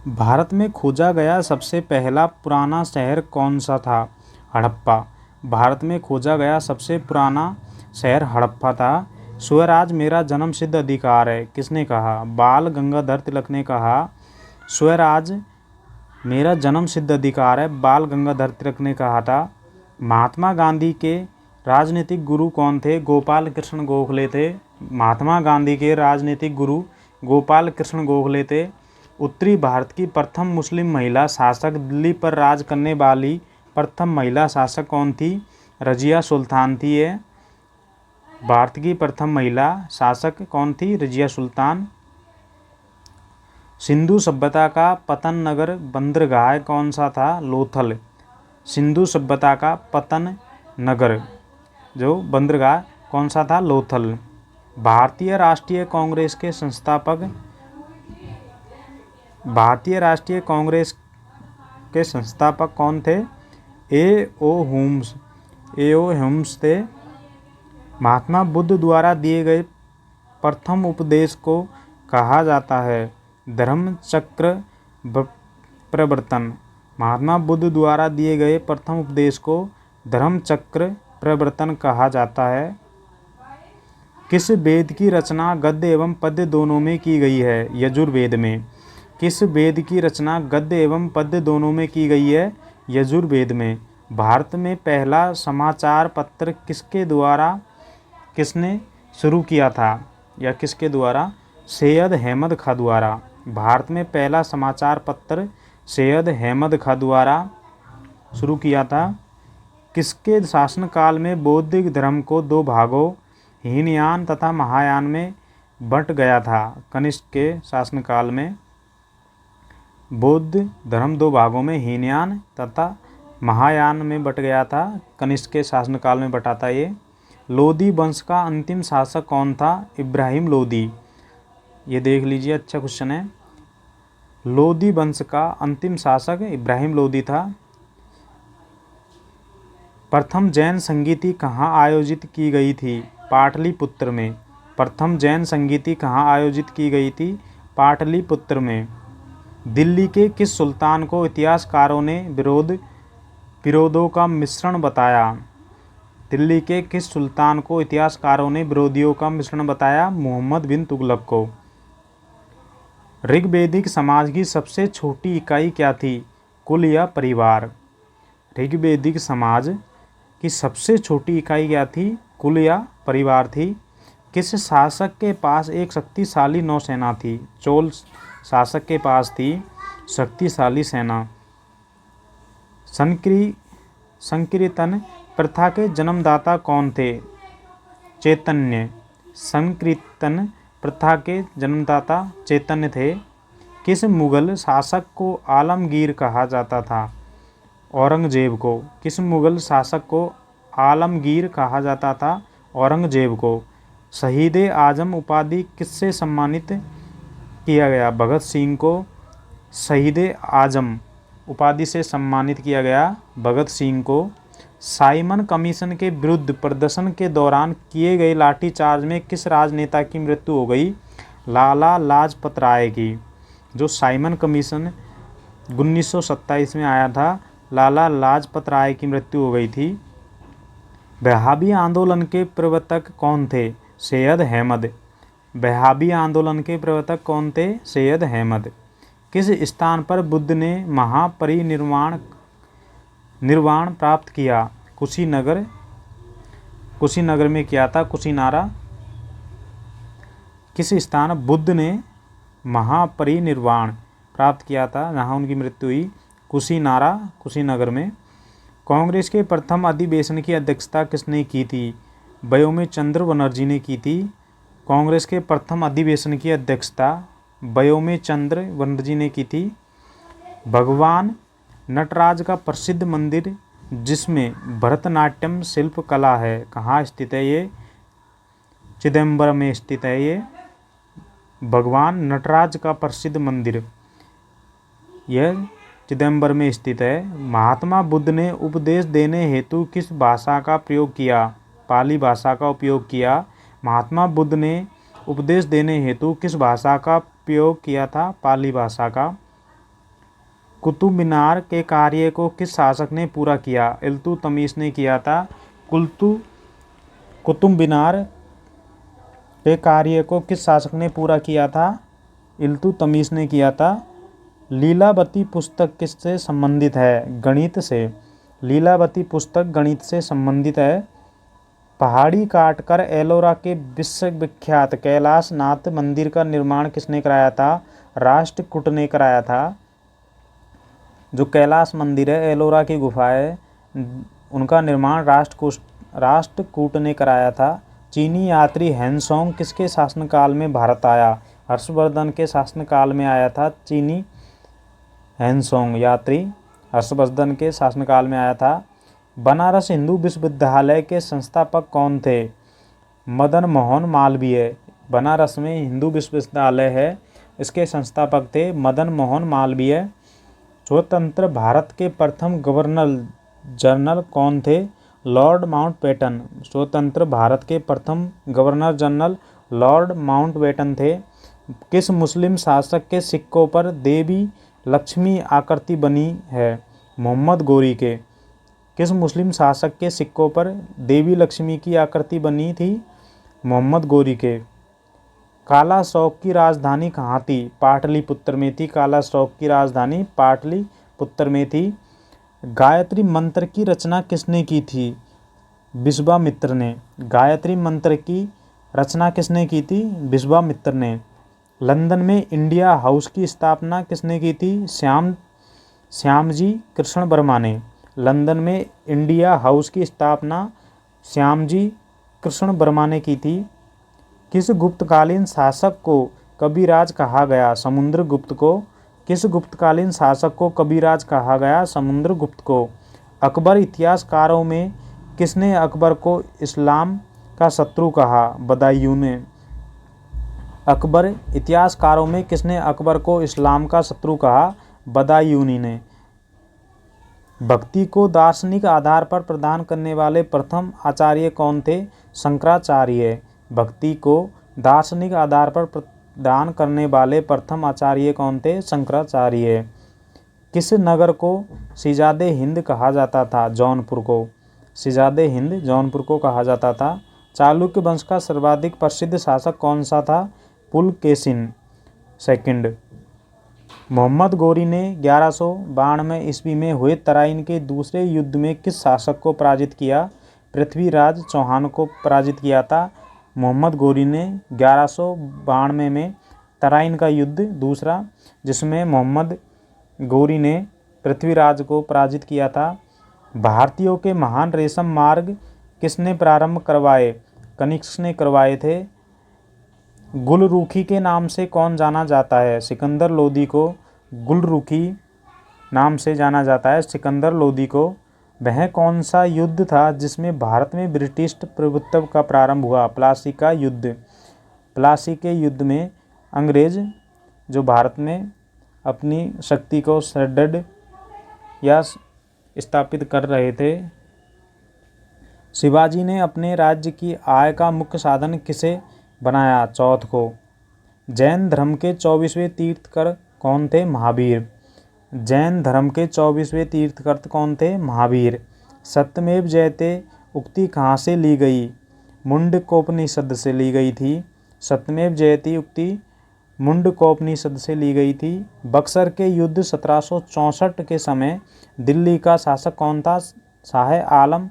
भारत में खोजा गया सबसे पहला पुराना शहर कौन सा था? हड़प्पा। भारत में खोजा गया सबसे पुराना शहर हड़प्पा था। स्वराज मेरा जन्मसिद्ध अधिकार है, किसने कहा? बाल गंगाधर तिलक ने कहा। स्वराज मेरा जन्मसिद्ध अधिकार है, बाल गंगाधर तिलक ने कहा था। महात्मा गांधी के राजनीतिक गुरु कौन थे? गोपाल कृष्ण गोखले थे। महात्मा गांधी के राजनीतिक गुरु गोपाल कृष्ण गोखले थे। उत्तरी भारत की प्रथम मुस्लिम महिला शासक, दिल्ली पर राज करने वाली प्रथम महिला शासक कौन थी? रजिया सुल्तान थी। ये भारत की प्रथम महिला शासक कौन थी? रजिया सुल्तान। सिंधु सभ्यता का पतन नगर बंदरगाह कौन सा था? लोथल। सिंधु सभ्यता का पतन नगर जो बंदरगाह कौन सा था? लोथल। भारतीय राष्ट्रीय कांग्रेस के संस्थापक कौन थे? ए.ओ. ह्यूम्स थे। महात्मा बुद्ध द्वारा दिए गए प्रथम उपदेश को कहा जाता है धर्म चक्र प्रवर्तन। महात्मा बुद्ध द्वारा दिए गए प्रथम उपदेश को धर्म चक्र प्रवर्तन कहा जाता है। किस वेद की रचना गद्य एवं पद्य दोनों में की गई है? यजुर्वेद में। किस वेद की रचना गद्य एवं पद्य दोनों में की गई है? यजुर्वेद में। भारत में पहला समाचार पत्र किसने शुरू किया था या किसके द्वारा? सैयद अहमद खां द्वारा। भारत में पहला समाचार पत्र सैयद अहमद खां द्वारा शुरू किया था। किसके शासनकाल में बौद्ध धर्म को दो भागों हीनयान तथा महायान में बंट गया था? कनिष्क के शासनकाल में बौद्ध धर्म दो भागों में हीनयान तथा महायान में बंट गया था। कनिष्क के शासनकाल में बटा था ये। लोदी वंश का अंतिम शासक कौन था? इब्राहिम लोदी। ये देख लीजिए, अच्छा क्वेश्चन है। लोदी वंश का अंतिम शासक इब्राहिम लोदी था। प्रथम जैन संगीति कहाँ आयोजित की गई थी? पाटलिपुत्र में। प्रथम जैन संगीति कहाँ आयोजित की गई थी? पाटलिपुत्र में। दिल्ली के किस सुल्तान को इतिहासकारों ने विरोधों का मिश्रण बताया? दिल्ली के किस सुल्तान को इतिहासकारों ने विरोधियों का मिश्रण बताया? मोहम्मद बिन तुगलक को। ऋग्वैदिक समाज की सबसे छोटी इकाई क्या थी? कुल या परिवार। ऋग्वैदिक समाज की सबसे छोटी इकाई क्या थी? कुल या परिवार थी। किस शासक के पास एक शक्तिशाली नौसेना थी? चोल शासक के पास थी शक्तिशाली सेना। संकीर्तन प्रथा के जन्मदाता कौन थे? चैतन्य। संकीर्तन प्रथा के जन्मदाता चैतन्य थे। किस मुगल शासक को आलमगीर कहा जाता था? औरंगजेब को। किस मुगल शासक को आलमगीर कहा जाता था? औरंगजेब को। शहीद आजम उपाधि किससे सम्मानित किया गया? भगत सिंह को शहीद आजम उपाधि से सम्मानित किया गया भगत सिंह को। साइमन कमीशन के विरुद्ध प्रदर्शन के दौरान किए गए लाठीचार्ज में किस राजनेता की मृत्यु हो गई? लाला लाजपत राय की। जो साइमन कमीशन 1927 में आया था, लाला लाजपत राय की मृत्यु हो गई थी। वहाबी आंदोलन के प्रवर्तक कौन थे? सैयद अहमद। वहाबी आंदोलन के प्रवर्तक कौन थे? सैयद अहमद। किस स्थान पर बुद्ध ने महापरिनिर्वाण प्राप्त किया? कुशीनगर में किया था, कुशीनारा। किस स्थान बुद्ध ने महापरिनिर्वाण प्राप्त किया था जहाँ उनकी मृत्यु हुई? कुशीनगर में। कांग्रेस के प्रथम अधिवेशन की अध्यक्षता किसने की थी? व्योम चंद्र बनर्जी ने की थी। कांग्रेस के प्रथम अधिवेशन की अध्यक्षता व्योम चंद्र बनर्जी ने की थी। भगवान नटराज का प्रसिद्ध मंदिर जिसमें भरतनाट्यम शिल्प कला है कहाँ स्थित है? ये चिदम्बरम में स्थित है। ये भगवान नटराज का प्रसिद्ध मंदिर यह चिदम्बरम में स्थित है। महात्मा बुद्ध ने उपदेश देने हेतु किस भाषा का प्रयोग किया? पाली भाषा का उपयोग किया। महात्मा बुद्ध ने उपदेश देने हेतु किस भाषा का प्रयोग किया था? पाली भाषा का। कुतुब मीनार के कार्य को किस शासक ने पूरा किया? इल्तुतमिश ने किया था। कुतुब मीनार के कार्य को किस शासक ने पूरा किया था? इल्तुतमिश ने किया था। लीलावती पुस्तक किससे संबंधित है? गणित से। लीलावती पुस्तक गणित से संबंधित है। पहाड़ी काटकर एलोरा के विश्वविख्यात कैलाशनाथ मंदिर का निर्माण किसने कराया था? राष्ट्रकूट ने कराया था। जो कैलाश मंदिर है, एलोरा की गुफा है, उनका निर्माण राष्ट्रकूट ने कराया था। चीनी यात्री हैंसोंग किसके शासनकाल में भारत आया? हर्षवर्धन के शासनकाल में आया था। चीनी हैंसोंग यात्री हर्षवर्धन के शासनकाल में आया था। बनारस हिंदू विश्वविद्यालय के संस्थापक कौन थे? मदन मोहन मालवीय। बनारस में हिंदू विश्वविद्यालय है, इसके संस्थापक थे मदन मोहन मालवीय। स्वतंत्र भारत के प्रथम गवर्नर जनरल कौन थे? Lord Mountbatten. स्वतंत्र भारत के प्रथम गवर्नर जनरल लॉर्ड माउंटबेटन थे। किस मुस्लिम शासक के सिक्कों पर देवी लक्ष्मी आकृति बनी है? मोहम्मद गोरी के। किस मुस्लिम शासक के सिक्कों पर देवी लक्ष्मी की आकृति बनी थी? मोहम्मद गोरी के। काला शौक की राजधानी कहाँ थी? पाटलिपुत्र में थी। काला शौक की राजधानी पाटलिपुत्र में थी। गायत्री मंत्र की रचना किसने की थी? विश्वामित्र ने। गायत्री मंत्र की रचना किसने की थी? विश्वामित्र ने। लंदन में इंडिया हाउस की स्थापना किसने की थी? श्यामजी कृष्ण वर्मा ने। लंदन में इंडिया हाउस की स्थापना श्यामजी कृष्ण वर्मा ने की थी। किस गुप्तकालीन शासक को कविराज कहा गया? समुद्रगुप्त को। किस गुप्तकालीन शासक को कविराज कहा गया? समुद्रगुप्त को। अकबर इतिहासकारों में किसने अकबर को इस्लाम का शत्रु कहा? बदायूं ने। अकबर इतिहासकारों में किसने अकबर को इस्लाम का शत्रु कहा? बदायूनी ने। भक्ति को दार्शनिक आधार पर प्रदान करने वाले प्रथम आचार्य कौन थे? शंकराचार्य। भक्ति को दार्शनिक आधार पर प्रदान करने वाले प्रथम आचार्य कौन थे? शंकराचार्य। किस नगर को शिजादे हिंद कहा जाता था? जौनपुर को। शिजादे हिंद जौनपुर को कहा जाता था। चालुक्य वंश का सर्वाधिक प्रसिद्ध शासक कौन सा था? पुलकेशिन सेकंड। मोहम्मद गोरी ने 1192 ईस्वी में हुए तराइन के दूसरे युद्ध में किस शासक को पराजित किया? पृथ्वीराज चौहान को पराजित किया था। मोहम्मद गोरी ने 1192 में तराइन का युद्ध दूसरा, जिसमें मोहम्मद गोरी ने पृथ्वीराज को पराजित किया था। भारतीयों के महान रेशम मार्ग किसने प्रारंभ करवाए? कनिष्क ने करवाए थे। गुलरुखी के नाम से कौन जाना जाता है? सिकंदर लोदी को गुलरुखी नाम से जाना जाता है। सिकंदर लोदी को। वह कौन सा युद्ध था जिसमें भारत में ब्रिटिश प्रभुत्व का प्रारंभ हुआ? प्लासी का युद्ध। प्लासी के युद्ध में अंग्रेज जो भारत में अपनी शक्ति को सदृढ़ या स्थापित कर रहे थे। शिवाजी ने अपने राज्य की आय का मुख्य साधन किसे बनाया? चौथ को। जैन धर्म के 24वें तीर्थकर कौन थे? महावीर। जैन धर्म के 24वें तीर्थकर कौन थे? महावीर। सत्यमेव जयते उक्ति कहाँ से ली गई? मुंडकोपनिषद से ली गई थी। सत्यमेव जयते उक्ति मुंडकोपनिषद से ली गई थी। बक्सर के युद्ध 1764 के समय दिल्ली का शासक कौन था? शाह आलम।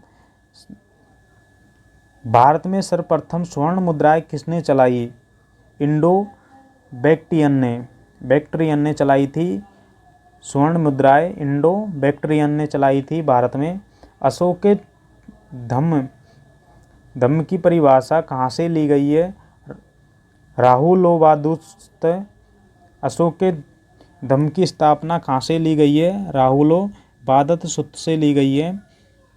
भारत में सर्वप्रथम स्वर्ण मुद्राएं किसने चलाई? इंडो बैक्ट्रियन ने चलाई थी। स्वर्ण मुद्राएं इंडो बैक्ट्रियन ने चलाई थी भारत में। अशोक के धम्म की परिभाषा कहाँ से ली गई है? राहुलोवादुस्त। अशोक के धम्म की स्थापना कहाँ से ली गई है? राहुलोवादत सूत्र से ली गई है।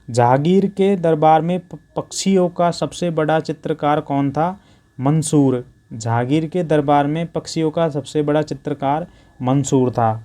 जहांगीर के दरबार में पक्षियों का सबसे बड़ा चित्रकार कौन था? मंसूर। जहांगीर के दरबार में पक्षियों का सबसे बड़ा चित्रकार मंसूर था।